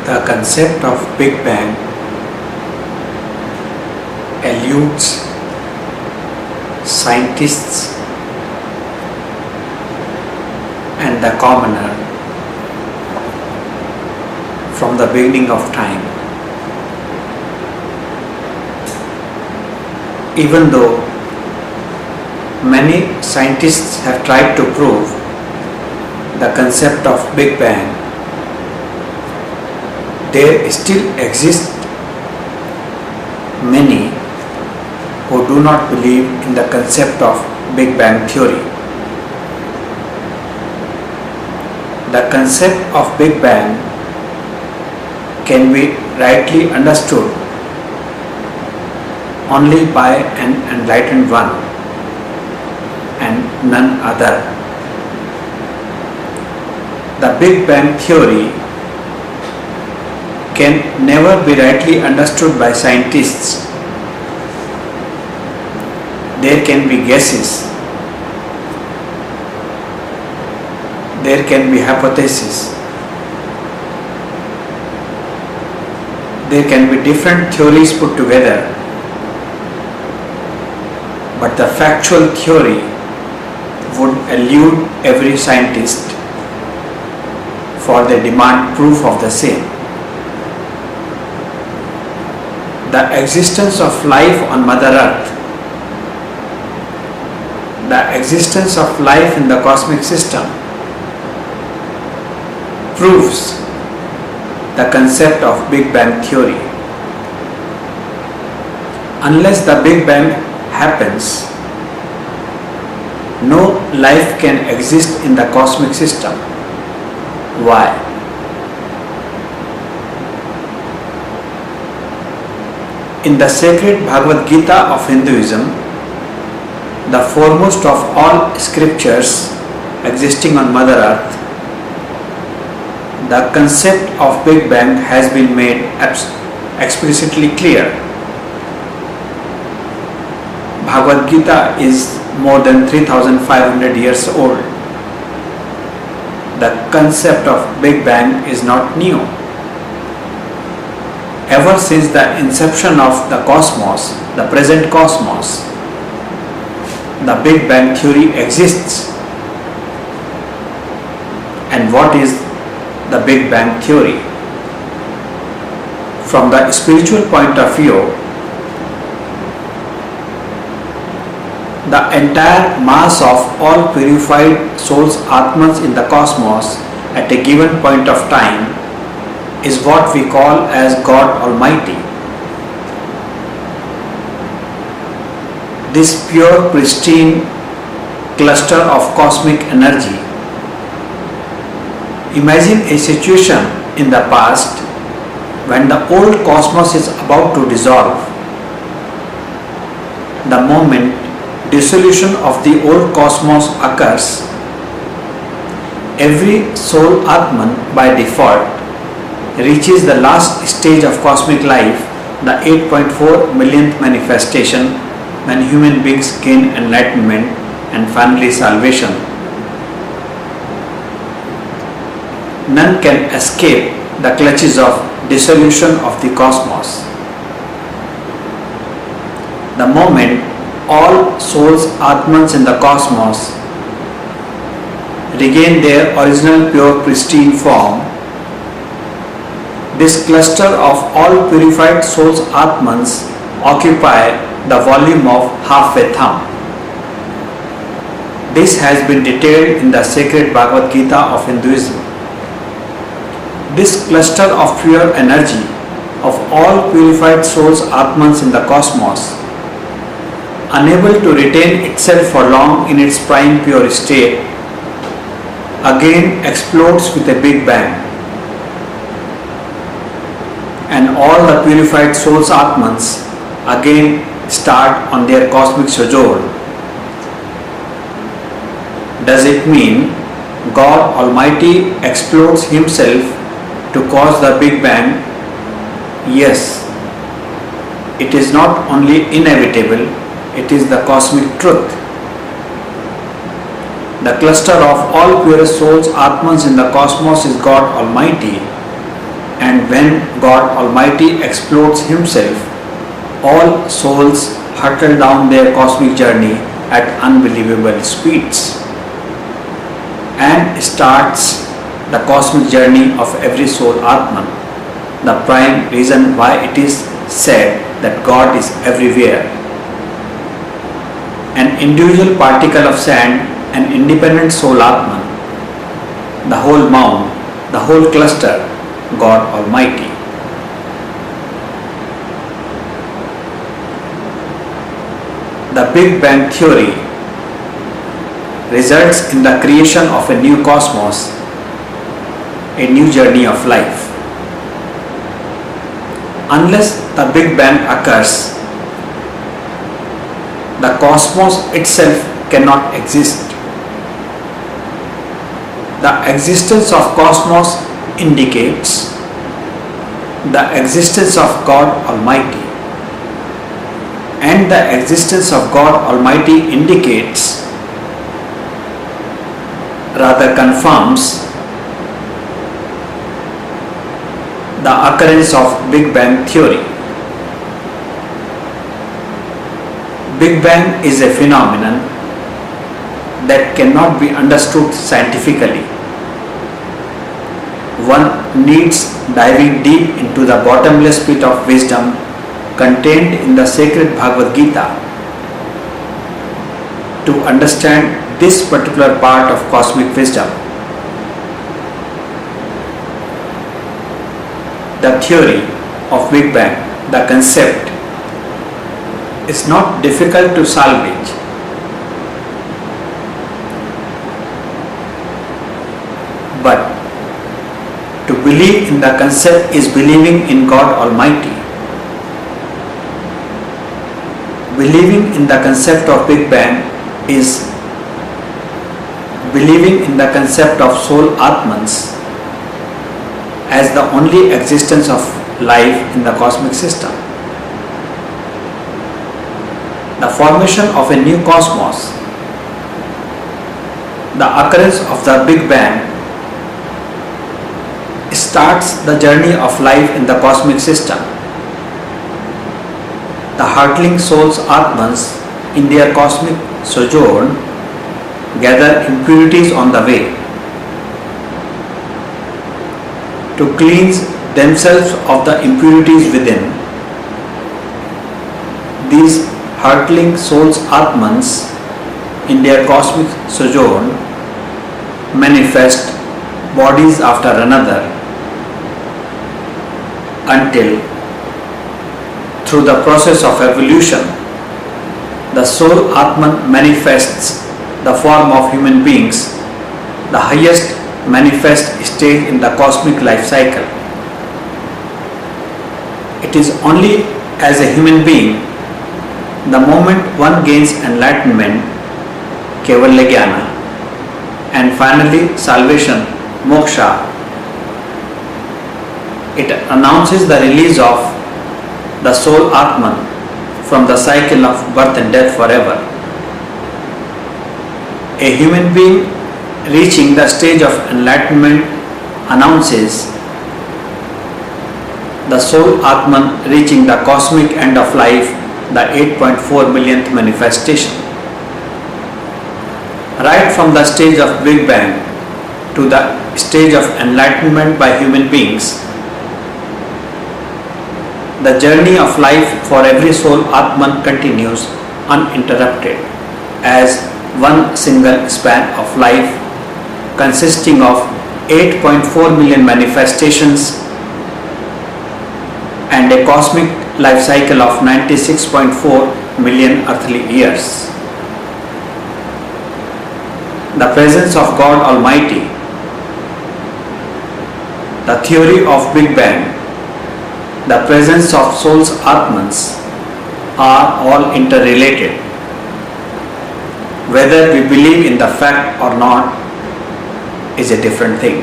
The concept of Big Bang eludes scientists and the commoner from the beginning of time. Even though many scientists have tried to prove the concept of Big Bang, there still exist many who do not believe in the concept of Big Bang theory. The concept of Big Bang can be rightly understood only by an enlightened one and none other. The Big Bang theory can never be rightly understood by scientists. There can be guesses, there can be hypotheses, there can be different theories put together, but the factual theory would elude every scientist, for they demand proof of the same. The existence of life on Mother Earth, the existence of life in the cosmic system proves the concept of Big Bang theory. Unless the Big Bang happens, no life can exist in the cosmic system. Why? In the sacred Bhagavad Gita of Hinduism, the foremost of all scriptures existing on Mother Earth, the concept of Big Bang has been made explicitly clear. Bhagavad Gita is more than 3,500 years old. The concept of Big Bang is not new. Ever since the inception of the cosmos, the present cosmos, the Big Bang theory exists. And what is the Big Bang theory? From the spiritual point of view, the entire mass of all purified souls, Atmans in the cosmos at a given point of time is what we call as God Almighty. This pure, pristine cluster of cosmic energy. Imagine a situation in the past when the old cosmos is about to dissolve. The moment dissolution of the old cosmos occurs, every soul Atman by default reaches the last stage of cosmic life, the 8.4 millionth manifestation, when human beings gain enlightenment and finally salvation. None can escape the clutches of dissolution of the cosmos. The moment all souls, Atmans in the cosmos, regain their original pure pristine form, this cluster of all purified souls, Atmans, occupy the volume of half a thumb. This has been detailed in the sacred Bhagavad Gita of Hinduism. This cluster of pure energy of all purified souls, Atmans in the cosmos, unable to retain itself for long in its prime pure state, again explodes with a Big Bang. And all the purified souls, Atmans, again start on their cosmic sojourn. Does it mean God Almighty explodes Himself to cause the Big Bang? Yes. It is not only inevitable, it is the cosmic truth. The cluster of all purest souls, Atmans in the cosmos is God Almighty, And when God Almighty explodes Himself, all souls hurtle down their cosmic journey at unbelievable speeds and starts the cosmic journey of every soul Atman, the prime reason why it is said that God is everywhere. An individual particle of sand, an independent soul Atman, the whole mound, the whole cluster, God Almighty. The Big Bang Theory results in the creation of a new cosmos, a new journey of life. Unless the Big Bang occurs, the cosmos itself cannot exist. The existence of cosmos indicates the existence of God Almighty, and the existence of God Almighty indicates, rather confirms, the occurrence of Big Bang Theory. Big Bang is a phenomenon that cannot be understood scientifically. One needs diving deep into the bottomless pit of wisdom contained in the sacred Bhagavad Gita to understand this particular part of cosmic wisdom. The theory of Big Bang, the concept, is not difficult to salvage. But to believe in the concept is believing in God Almighty. Believing in the concept of Big Bang is believing in the concept of soul Atmans as the only existence of life in the cosmic system. The formation of a new cosmos, the occurrence of the Big Bang, starts the journey of life in the cosmic system. The hurtling souls Atmans in their cosmic sojourn gather impurities on the way. To cleanse themselves of the impurities within, these hurtling souls Atmans in their cosmic sojourn manifest bodies after another until, through the process of evolution, the soul Atman manifests the form of human beings, the highest manifest stage in the cosmic life cycle. It is only as a human being, the moment one gains enlightenment, Kaivalya Jnana, and finally salvation, moksha, it announces the release of the soul Atman from the cycle of birth and death forever. A human being reaching the stage of enlightenment announces the soul Atman reaching the cosmic end of life, the 8.4 millionth manifestation. Right from the stage of Big Bang to the stage of enlightenment by human beings, the journey of life for every soul Atman continues uninterrupted as one single span of life consisting of 8.4 million manifestations and a cosmic life cycle of 96.4 million earthly years. The presence of God Almighty, the theory of Big Bang, the presence of souls Atmans are all interrelated. Whether we believe in the fact or not is a different thing.